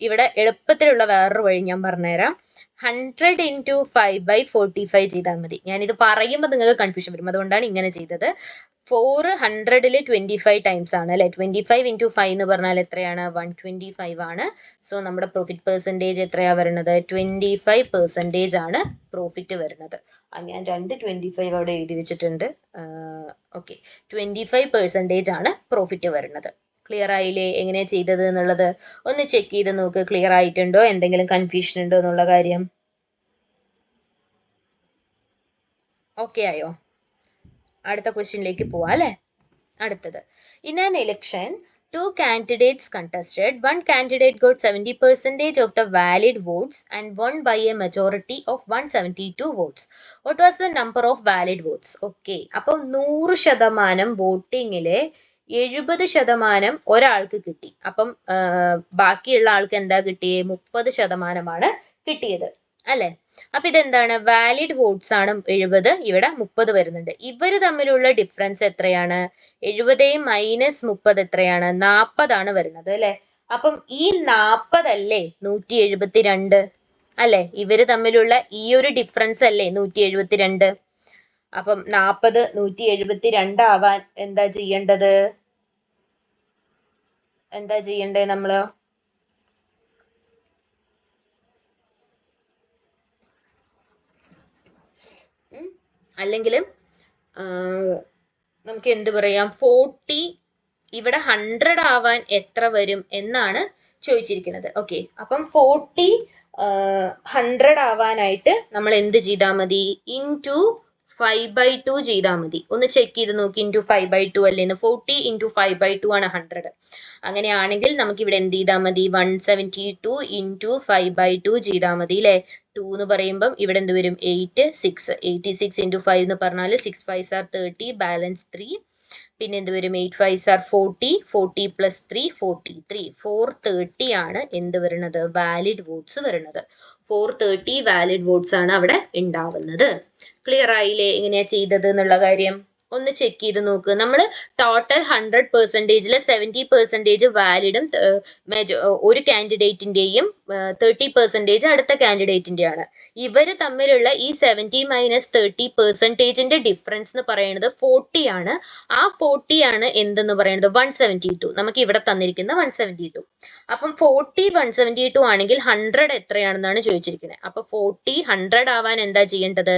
ഇവിടെ എളുപ്പത്തിലുള്ള വേറൊരു വഴി ഞാൻ പറഞ്ഞുതരാം. 100 × 5/45 ചെയ്താൽ മതി. ഞാനിത് പറയുമ്പോൾ നിങ്ങൾക്ക് കൺഫ്യൂഷൻ വരും, അതുകൊണ്ടാണ് ഇങ്ങനെ ചെയ്തത്. 400ൽ 25 ടൈംസ് ആണ് അല്ലെ. 25 × 5 എന്ന് പറഞ്ഞാൽ എത്രയാണ്? 125 ആണ്. സോ നമ്മുടെ പ്രോഫിറ്റ് പെർസെൻറ്റേജ് എത്രയാ വരുന്നത്? 25% ആണ് പ്രോഫിറ്റ് വരുന്നത്. ഞാൻ 25 അവിടെ എഴുതി വെച്ചിട്ടുണ്ട്. ഓക്കെ, 25% ആണ് പ്രോഫിറ്റ് വരുന്നത്. ക്ലിയർ ആയില്ലേ എങ്ങനെയാ ചെയ്തത് എന്നുള്ളത്? ഒന്ന് ചെക്ക് ചെയ്ത് നോക്ക്, ക്ലിയർ ആയിട്ടുണ്ടോ, എന്തെങ്കിലും കൺഫ്യൂഷൻ ഉണ്ടോ എന്നുള്ള കാര്യം. ഓക്കെ ആയോ? അടുത്ത ക്വസ്റ്റ്യനിലേക്ക് പോവാം അല്ലെ. അടുത്തത്, in an election 2 candidates contested. One candidate got 70% of the valid votes and won by a majority of 172 votes. What was the number of valid votes? Okay, അപ്പം 100% വോട്ടിങ്ങിലെ 70% ഒരാൾക്ക് കിട്ടി. അപ്പം ബാക്കിയുള്ള ആൾക്ക് എന്താ കിട്ടിയേ? 30% കിട്ടിയത് അല്ലെ. അപ്പൊ ഇതെന്താണ്? വാലിഡ് വോട്ട്സ് ആണ് 70, ഇവിടെ 30 വരുന്നുണ്ട്. ഇവര് തമ്മിലുള്ള ഡിഫറൻസ് എത്രയാണ്? 70 - 30 എത്രയാണ്? 40 ആണ് വരുന്നത് അല്ലെ. അപ്പം ഈ 40 അല്ലേ 172 അല്ലെ. ഇവര് തമ്മിലുള്ള ഈ ഒരു ഡിഫറൻസ് അല്ലേ 172. അപ്പം 40 172 ആവാൻ എന്താ ചെയ്യേണ്ടത്? നമ്മള്? അല്ലെങ്കിലും നമുക്ക് എന്ത് പറയാം? 40 ഇവിടെ 100 ആവാൻ എത്ര വരും എന്നാണ് ചോദിച്ചിരിക്കുന്നത്. ഓക്കെ, അപ്പം 40 100 ആവാനായിട്ട് നമ്മൾ എന്ത് ചെയ്താൽ മതി? ഇൻറ്റു 5/2 ചെയ്താൽ മതി. ഒന്ന് ചെക്ക് ചെയ്ത് നോക്കി. ഇൻറ്റു 5/2 അല്ലേന്ന്? 40 × 5/2 ആണ് 100. അങ്ങനെയാണെങ്കിൽ നമുക്ക് ഇവിടെ എന്ത് ചെയ്താൽ മതി? 172 × 5/2 ചെയ്താൽ മതി അല്ലെ. 2 എന്ന് പറയുമ്പം ഇവിടെ എന്ത് വരും? 86. 86 × 5 എന്ന് പറഞ്ഞാൽ 6 5s are 30, ബാലൻസ് 3. പിന്നെ എന്ത് വരും? 8 5s are 40, 40 + 3 43. 430 ആണ് എന്ത് വരുന്നത്? വാലിഡ് വോട്ട്സ് വരുന്നത്. 430 വാലിഡ് വോട്ട്സ് ആണ് അവിടെ ഉണ്ടാവുന്നത്. ക്ലിയർ ആയില്ലേ എങ്ങനെയാ ചെയ്തത് എന്നുള്ള കാര്യം? ഒന്ന് ചെക്ക് ചെയ്ത് നോക്ക്. നമ്മൾ ടോട്ടൽ 100%-ൽ 70% വാലിഡും ഒരു കാൻഡിഡേറ്റിന്റെയും 30% അടുത്ത കാൻഡിഡേറ്റിന്റെയാണ്. ഇവര് തമ്മിലുള്ള ഈ 70 - 30%ന്റെ ഡിഫറൻസ് എന്ന് പറയുന്നത് 40 ആണ്. ആ 40 ആണ് എന്തെന്ന് പറയുന്നത്? 172. നമുക്ക് ഇവിടെ തന്നിരിക്കുന്ന 172. അപ്പം 40 172 ആണെങ്കിൽ 100 എത്രയാണെന്നാണ് ചോദിച്ചിരിക്കുന്നത്. അപ്പൊ 40 100 ആവാൻ എന്താ ചെയ്യേണ്ടത്?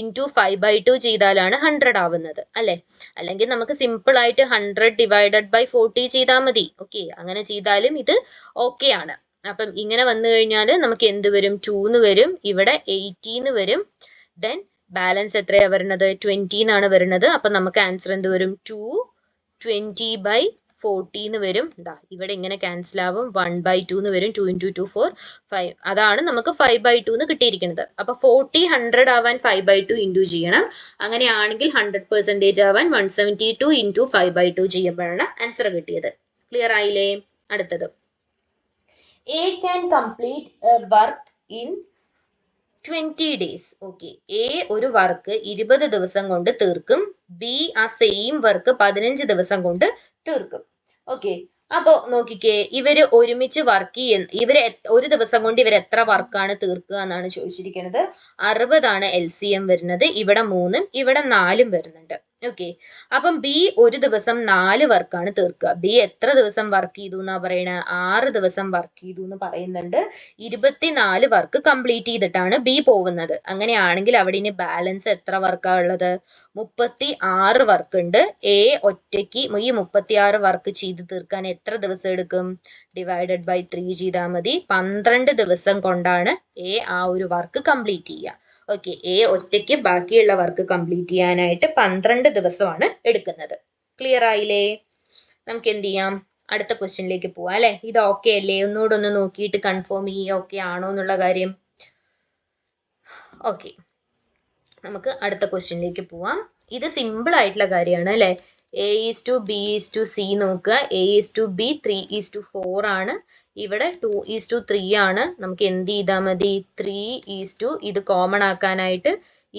ഇൻറ്റു 5/2 ചെയ്താലാണ് 100 ആവുന്നത് അല്ലെ. അല്ലെങ്കിൽ നമുക്ക് സിമ്പിൾ ആയിട്ട് 100 ഡിവൈഡഡ് ബൈ 40 ചെയ്താൽ മതി. ഓക്കെ, അങ്ങനെ ചെയ്താലും ഇത് ഓക്കെ ആണ്. അപ്പം ഇങ്ങനെ വന്നു കഴിഞ്ഞാൽ നമുക്ക് എന്ത് വരും? 2 വരും. ഇവിടെ 80 വരും. ദെൻ ബാലൻസ് എത്രയാ വരുന്നത്? 20 എന്നാണ് വരുന്നത്. അപ്പൊ നമുക്ക് ആൻസർ എന്ത് വരും? 220/40 വരും. ഇവിടെ ഇങ്ങനെ ക്യാൻസൽ ആവും. 1/2 വരും. 2 × 2 4 5. അതാണ് നമുക്ക് 5/2 കിട്ടിയിരിക്കുന്നത്. അപ്പൊ 40 100 ആവാൻ 5/2 ഇൻറ്റു ചെയ്യണം. അങ്ങനെയാണെങ്കിൽ 100% ആവാൻ 172 × 5/2 ചെയ്യുമ്പോഴാണ് ആൻസർ കിട്ടിയത്. ക്ലിയർ ആയില്ലേ? അടുത്തത്, A can complete a work in 20 days. Okay, A ഒരു വർക്ക് 20 ദിവസം കൊണ്ട് തീർക്കും. ബി ആ സെയിം വർക്ക് 15 ദിവസം കൊണ്ട് തീർക്കും. ഓക്കെ, അപ്പോ നോക്കിക്കേ, ഇവര് ഒരുമിച്ച് വർക്ക് ചെയ്യുന്ന ഒരു ദിവസം കൊണ്ട് ഇവർ എത്ര വർക്കാണ് തീർക്കുക എന്നാണ് ചോദിച്ചിരിക്കുന്നത്. 60 LCM വരുന്നത്. ഇവിടെ 3ഉം ഇവിടെ 4ഉം വരുന്നുണ്ട്. ഓക്കെ, അപ്പം ബി ഒരു ദിവസം 4 വർക്കാണ് തീർക്കുക. ബി എത്ര ദിവസം വർക്ക് ചെയ്തു എന്നാ പറയണ? 6 ദിവസം വർക്ക് ചെയ്തു എന്ന് പറയുന്നുണ്ട്. 24 വർക്ക് കംപ്ലീറ്റ് ചെയ്തിട്ടാണ് ബി പോകുന്നത്. അങ്ങനെയാണെങ്കിൽ അവിടെ ഇനി ബാലൻസ് എത്ര വർക്കാ ഉള്ളത്? 36 വർക്ക് ഉണ്ട്. എ ഒറ്റയ്ക്ക് ഈ 36 വർക്ക് ചെയ്ത് തീർക്കാൻ എത്ര ദിവസം എടുക്കും? ഡിവൈഡഡ് ബൈ 3 ചെയ്താൽ മതി. 12 ദിവസം കൊണ്ടാണ് എ ആ ഒരു വർക്ക് കംപ്ലീറ്റ് ചെയ്യുക. ഓക്കെ, എ ഒറ്റയ്ക്ക് ബാക്കിയുള്ള വർക്ക് കംപ്ലീറ്റ് ചെയ്യാനായിട്ട് 12 ദിവസമാണ് എടുക്കുന്നത്. ക്ലിയർ ആയില്ലേ? നമുക്ക് എന്ത് ചെയ്യാം? അടുത്ത ക്വസ്റ്റ്യനിലേക്ക് പോവാം അല്ലെ. ഇത് ഓക്കെ അല്ലേ? ഒന്നുകൂടെ ഒന്ന് നോക്കിയിട്ട് കൺഫേം ചെയ്യുക ഓക്കെ ആണോ എന്നുള്ള കാര്യം. ഓക്കെ, നമുക്ക് അടുത്ത ക്വസ്റ്റ്യനിലേക്ക് പോവാം. ഇത് സിമ്പിൾ ആയിട്ടുള്ള കാര്യമാണ് അല്ലെ. A:B:C നോക്കുക. A:B 3:4 ആണ്. ഇവിടെ 2:3 ആണ്. നമുക്ക് എന്ത് ചെയ്താൽ മതി? 3 ഇത് കോമൺ ആക്കാനായിട്ട്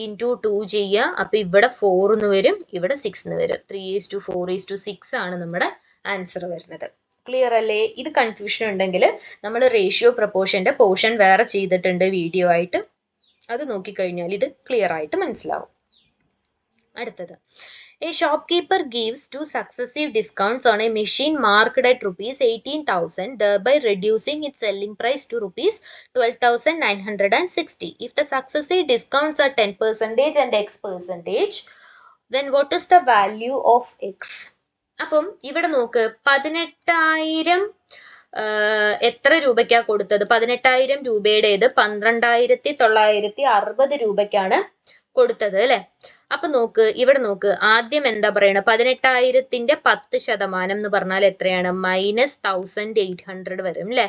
ഇൻറ്റു 2 ചെയ്യുക. അപ്പൊ ഇവിടെ 4 എന്ന് വരും, ഇവിടെ 6 എന്ന് വരും. 3:4:6 ആണ് നമ്മുടെ ആൻസർ വരുന്നത്. ക്ലിയർ അല്ലേ? ഇത് കൺഫ്യൂഷൻ ഉണ്ടെങ്കിൽ നമ്മൾ റേഷ്യോ പ്രപ്പോർഷന്റെ പോർഷൻ വേറെ ചെയ്തിട്ടുണ്ട് വീഡിയോ ആയിട്ട്. അത് നോക്കിക്കഴിഞ്ഞാൽ ഇത് ക്ലിയർ ആയിട്ട് മനസ്സിലാവും. അടുത്തത്, a shopkeeper gives 2 successive discounts on a machine marked at rupees 18,000, thereby reducing its selling price to rupees 12,960. If the successive discounts are 10% and x%, then what is the value of x? അപ്പം ഇവിടെ നോക്ക്, 18,000 എത്ര രൂപയ്ക്കാ കൊടുത്തത്? 18,000 രൂപയുടേത് 12,960 രൂപയ്ക്കാണ് കൊടുത്തത് അല്ലെ. അപ്പൊ നോക്ക്, ഇവിടെ നോക്ക്, ആദ്യം എന്താ പറയണ? 18,000ന്റെ 10% എന്ന് പറഞ്ഞാൽ എത്രയാണ്? -1,800 വരും അല്ലെ.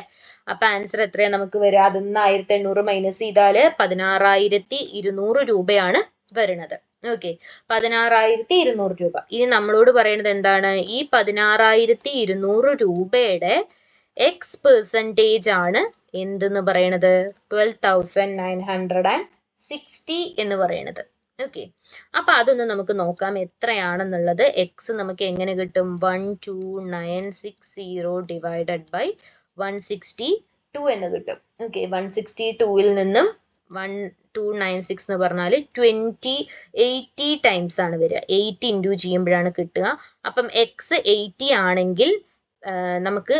അപ്പൊ ആൻസർ എത്രയാ നമുക്ക് വരിക? അതിന്ന് 1,800 മൈനസ് ചെയ്താല് 16,200 രൂപയാണ് വരുന്നത്. ഓക്കെ, 16,200 രൂപ. ഇനി നമ്മളോട് പറയുന്നത് എന്താണ്? ഈ 16,200 രൂപയുടെ x% ആണ് എന്തെന്ന് പറയണത്? 12,960 എന്ന് പറയണത്. ഓക്കെ, അപ്പൊ അതൊന്ന് നമുക്ക് നോക്കാം എത്രയാണെന്നുള്ളത്. എക്സ് നമുക്ക് എങ്ങനെ കിട്ടും? 12960 ഡിവൈഡഡ് ബൈ 162 എന്ന് കിട്ടും. ഓക്കെ, 162ൽ നിന്നും 1296 എന്ന് പറഞ്ഞാൽ 80 ടൈംസ് ആണ് വരിക. 8 ഇൻറ്റു ചെയ്യുമ്പോഴാണ് കിട്ടുക. അപ്പം എക്സ് 80 ആണെങ്കിൽ നമുക്ക്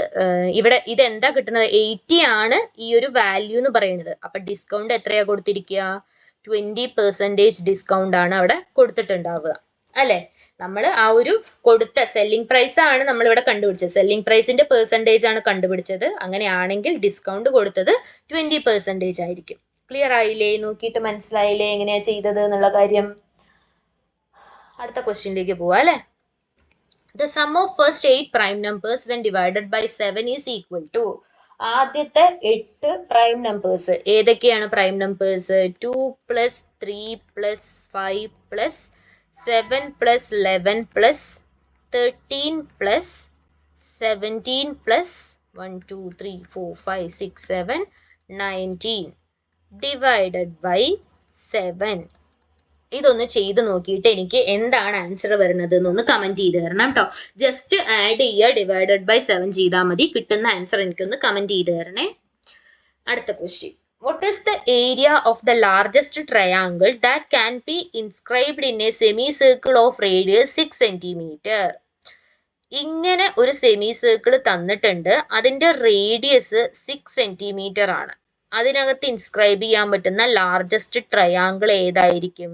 ഇവിടെ ഇതെന്താ കിട്ടുന്നത്? 80 ആണ് ഈ ഒരു വാല്യൂ എന്ന് പറയുന്നത്. അപ്പൊ ഡിസ്കൗണ്ട് എത്രയാ കൊടുത്തിരിക്കുക? 20% ഡിസ്കൗണ്ട് ആണ് അവിടെ കൊടുത്തിട്ടുണ്ടാവുക അല്ലെ. നമ്മൾ ആ ഒരു കൊടുത്ത സെല്ലിംഗ് പ്രൈസ് ആണ് നമ്മൾ ഇവിടെ കണ്ടുപിടിച്ചത്. സെല്ലിംഗ് പ്രൈസിന്റെ പെർസെൻറ്റേജ് ആണ് കണ്ടുപിടിച്ചത്. അങ്ങനെയാണെങ്കിൽ ഡിസ്കൗണ്ട് കൊടുത്തത് 20% ആയിരിക്കും. ക്ലിയർ ആയില്ലേ? നോക്കിയിട്ട് മനസ്സിലായില്ലേ എങ്ങനെയാ ചെയ്തത് എന്നുള്ള കാര്യം? അടുത്ത ക്വസ്റ്റ്യനിലേക്ക് പോവാ അല്ലെ. The sum of first 8 prime numbers when divided by 7 is equal to. ആദ്യത്തെ 8 പ്രൈം നമ്പേഴ്സ് ഏതൊക്കെയാണ്? Prime numbers 2 + 3 + 5 + 7 + 11 + 13 + 17 + 1 2 3 4 5 6 7 19 divided by 7. ഇതൊന്ന് ചെയ്ത് നോക്കിയിട്ട് എനിക്ക് എന്താണ് ആൻസർ വരുന്നത് എന്നൊന്ന് കമന്റ് ചെയ്ത് തരണം കേട്ടോ. ജസ്റ്റ് ആഡ് ചെയ്യുക, ഡിവൈഡഡ് ബൈ 7 ചെയ്താൽ മതി. കിട്ടുന്ന ആൻസർ എനിക്കൊന്ന് കമന്റ് ചെയ്ത് തരണേ. അടുത്ത question, what is the area of the largest triangle that can be inscribed in a semicircle of radius 6 cm? ഇങ്ങനെ ഒരു സെമി സർക്കിൾ തന്നിട്ടുണ്ട്. അതിന്റെ റേഡിയസ് 6 cm ആണ്. അതിനകത്ത് ഇൻസ്ക്രൈബ് ചെയ്യാൻ പറ്റുന്ന ലാർജസ്റ്റ് ട്രയാങ്കിൾ ഏതായിരിക്കും?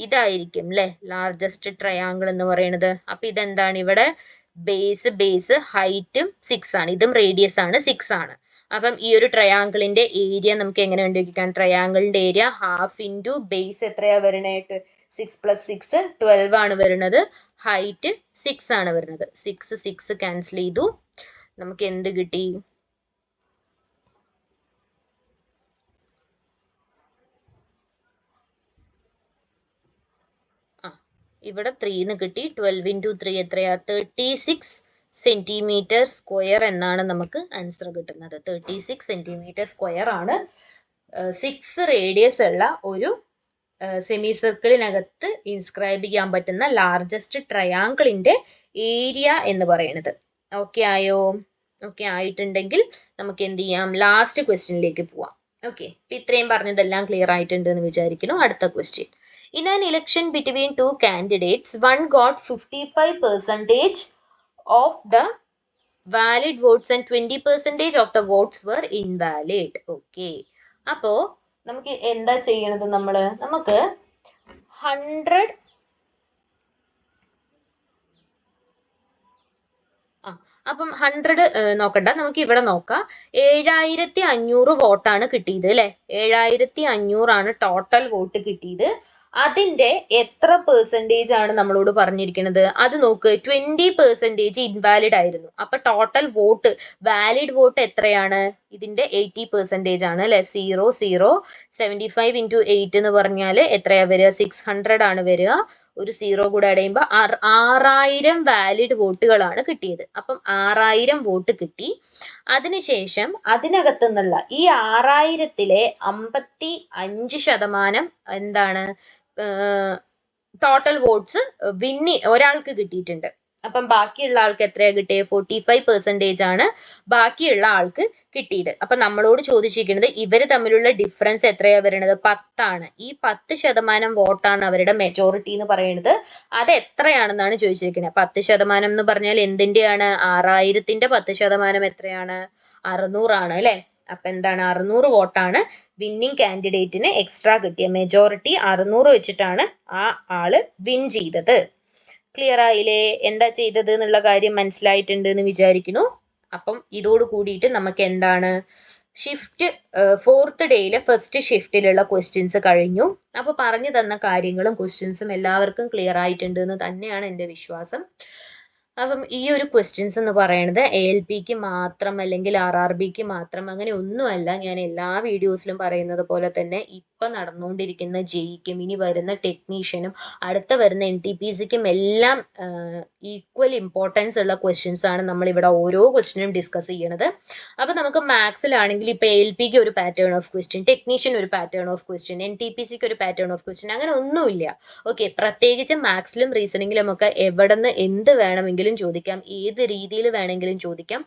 ഇതായിരിക്കും അല്ലെ ലാർജസ്റ്റ് ട്രയാങ്കിൾ എന്ന് പറയുന്നത്. അപ്പൊ ഇതെന്താണ്? ഇവിടെ ബേസ് ഹൈറ്റും 6 ആണ്, ഇതും റേഡിയസ് ആണ് 6 ആണ്. അപ്പം ഈ ഒരു ട്രയാങ്കിളിന്റെ ഏരിയ നമുക്ക് എങ്ങനെ കണ്ടുപിടിക്കാം? ട്രയാങ്കിളിന്റെ ഏരിയ ഹാഫ് ഇൻറ്റു ബേസ് എത്രയാ വരണായിട്ട്? 6 + 6 12 ആണ് വരുന്നത്. ഹൈറ്റ് 6 ആണ് വരുന്നത്. 6 ക്യാൻസൽ ചെയ്തു. നമുക്ക് എന്ത് കിട്ടി? ഇവിടെ 3 കിട്ടി. 12 × 3 എത്രയാ? 36 സെന്റിമീറ്റർ സ്ക്വയർ എന്നാണ് നമുക്ക് ആൻസർ കിട്ടുന്നത്. 36 സെന്റിമീറ്റർ സ്ക്വയർ ആണ് 6 റേഡിയസ് ഉള്ള ഒരു സെമി സർക്കിളിനകത്ത് ഇൻസ്ക്രൈബ് ചെയ്യാൻ പറ്റുന്ന ലാർജസ്റ്റ് ട്രയാങ്കിളിന്റെ ഏരിയ എന്ന് പറയുന്നത്. ഓക്കെ ആയോ? ഓക്കെ ആയിട്ടുണ്ടെങ്കിൽ നമുക്ക് എന്ത് ചെയ്യാം, ലാസ്റ്റ് ക്വസ്റ്റ്യനിലേക്ക് പോവാം. ഓക്കെ, ഇത്രയും പറഞ്ഞതെല്ലാം ക്ലിയർ ആയിട്ടുണ്ട് എന്ന് വിചാരിക്കുന്നു. അടുത്ത question. In an election between two candidates one got 55% of the valid votes and 20% of the votes were invalid. Okay, അപ്പോ നമുക്ക് എന്താ ചെയ്യണത്? നമുക്ക് 100 അപ്പം 100 നോക്കണ്ട, നമുക്ക് ഇവിടെ നോക്കാം. 7500 വോട്ടാണ് കിട്ടിയത് അല്ലെ. 7500 ടോട്ടൽ വോട്ട് കിട്ടിയത്. അതിന്റെ എത്ര പെർസെൻറ്റേജ് ആണ് നമ്മളോട് പറഞ്ഞിരിക്കുന്നത്? അത് നോക്ക്, 20% ഇൻവാലിഡ് ആയിരുന്നു. അപ്പൊ ടോട്ടൽ വോട്ട്, വാലിഡ് വോട്ട് എത്രയാണ്? ഇതിന്റെ 80% ആണ് അല്ലെ. 75 × 8 എന്ന് പറഞ്ഞാൽ എത്രയാ വരിക? 600 ആണ് വരിക. ഒരു 0 കൂടെ ആഡ് ചെയ്യുമ്പോൾ 6000 വാലിഡ് വോട്ടുകളാണ് കിട്ടിയത്. അപ്പം 6000 വോട്ട് കിട്ടി. അതിനുശേഷം അതിനകത്ത് നിന്നുള്ള ഈ 6000-ലെ 55% എന്താണ്? ടോട്ടൽ വോട്ട്സ് ഒരാൾക്ക് കിട്ടിയിട്ടുണ്ട്. അപ്പം ബാക്കിയുള്ള ആൾക്ക് എത്രയാ കിട്ടിയത്? 45% ആണ് ബാക്കിയുള്ള ആൾക്ക് കിട്ടിയത്. അപ്പൊ നമ്മളോട് ചോദിച്ചിരിക്കുന്നത് ഇവര് തമ്മിലുള്ള ഡിഫറൻസ് എത്രയാ വരുന്നത്? 10 ആണ്. ഈ 10% വോട്ടാണ് അവരുടെ മെജോറിറ്റി എന്ന് പറയുന്നത്. അത് എത്രയാണെന്നാണ് ചോദിച്ചിരിക്കുന്നത്. 10% എന്ന് പറഞ്ഞാൽ എന്തിന്റെയാണ്? 6000-ന്റെ 10% എത്രയാണ്? 600 ആണ് അല്ലെ. അപ്പൊ എന്താണ്? 600 വോട്ടാണ് വിന്നിങ് കാൻഡിഡേറ്റിന് എക്സ്ട്രാ കിട്ടിയ. മെജോറിറ്റി 600 വെച്ചിട്ടാണ് ആ ആള് വിൻ ചെയ്തത്. ക്ലിയർ ആയില്ലേ? എന്താ ചെയ്തത് എന്നുള്ള കാര്യം മനസ്സിലായിട്ടുണ്ട് എന്ന് വിചാരിക്കുന്നു. അപ്പം ഇതോട് കൂടിയിട്ട് നമുക്ക് എന്താണ്, ഷിഫ്റ്റ് 4th ഡേയിലെ ഫസ്റ്റ് ഷിഫ്റ്റിലുള്ള ക്വസ്റ്റ്യൻസ് കഴിഞ്ഞു. അപ്പൊ പറഞ്ഞു തന്ന കാര്യങ്ങളും ക്വസ്റ്റ്യൻസും എല്ലാവർക്കും ക്ലിയർ ആയിട്ടുണ്ട് എന്ന് തന്നെയാണ് എൻ്റെ വിശ്വാസം. അപ്പം ഈ ഒരു ക്വസ്റ്റ്യൻസ് എന്ന് പറയുന്നത് ALPക്ക് മാത്രം അല്ലെങ്കിൽ RRBക്ക് മാത്രം അങ്ങനെ ഒന്നുമല്ല. ഞാൻ എല്ലാ വീഡിയോസിലും പറയുന്നത് പോലെ തന്നെ ഇപ്പം നടന്നുകൊണ്ടിരിക്കുന്ന JEEക്കും ഇനി വരുന്ന ടെക്നീഷ്യനും അടുത്ത വരുന്ന NTPCക്കും എല്ലാം ഈക്വൽ ഇമ്പോർട്ടൻസ് ഉള്ള ക്വസ്റ്റ്യൻസ് ആണ് നമ്മൾ ഇവിടെ ഓരോ ക്വസ്റ്റ്യനും ഡിസ്കസ് ചെയ്യണത്. അപ്പൊ നമുക്ക് മാത്സിലാണെങ്കിൽ ഇപ്പൊ ALPക്ക് ഒരു പാറ്റേൺ ഓഫ് ക്വസ്റ്റ്യൻ, ടെക്നീഷ്യൻ ഒരു പാറ്റേൺ ഓഫ് ക്വസ്റ്റ്യൻ, NTPCക്ക് ഒരു പാറ്റേൺ ഓഫ് ക്വസ്റ്റ്യൻ, അങ്ങനെ ഒന്നുമില്ല. ഓക്കെ, പ്രത്യേകിച്ച് മാത്സിലും റീസണിങ്ങിലും ഒക്കെ എവിടെന്ന് എന്ത് വേണമെങ്കിലും ചോദിക്കാം, ഏത് രീതിയിൽ വേണമെങ്കിലും ചോദിക്കാം.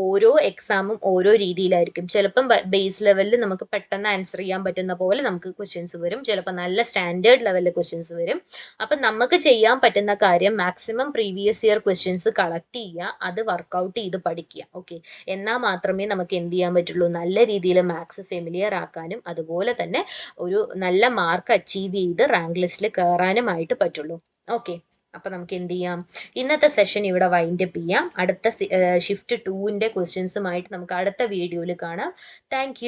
ഓരോ എക്സാമും ഓരോ രീതിയിലായിരിക്കും. ചിലപ്പം ബേസ് ലെവലിൽ നമുക്ക് പെട്ടെന്ന് ആൻസർ ചെയ്യാൻ പറ്റുന്ന പോലെ നമുക്ക് ക്വസ്റ്റ്യൻസ് വരും. ചിലപ്പോൾ നല്ല സ്റ്റാൻഡേർഡ് ലെവലിൽ ക്വസ്റ്റ്യൻസ് വരും. അപ്പം നമുക്ക് ചെയ്യാൻ പറ്റുന്ന കാര്യം maximum previous year questions collect ചെയ്യുക, അത് വർക്കൗട്ട് ചെയ്ത് പഠിക്കുക. ഓക്കെ, എന്നാൽ മാത്രമേ നമുക്ക് എന്ത് ചെയ്യാൻ പറ്റുള്ളൂ, നല്ല രീതിയിൽ മാത്സ് ഫെമിലിയർ ആക്കാനും അതുപോലെ തന്നെ ഒരു നല്ല മാർക്ക് അച്ചീവ് ചെയ്ത് റാങ്ക് ലിസ്റ്റിൽ കയറാനുമായിട്ട് പറ്റുള്ളൂ. ഓക്കെ, അപ്പൊ നമുക്ക് എന്ത് ചെയ്യാം, ഇന്നത്തെ സെഷൻ ഇവിടെ വൈൻഡ് അപ്പ് ചെയ്യാം. അടുത്ത ഷിഫ്റ്റ് 2ന്റെ ക്വസ്റ്റ്യൻസുമായിട്ട് നമുക്ക് അടുത്ത വീഡിയോയിൽ കാണാം. താങ്ക്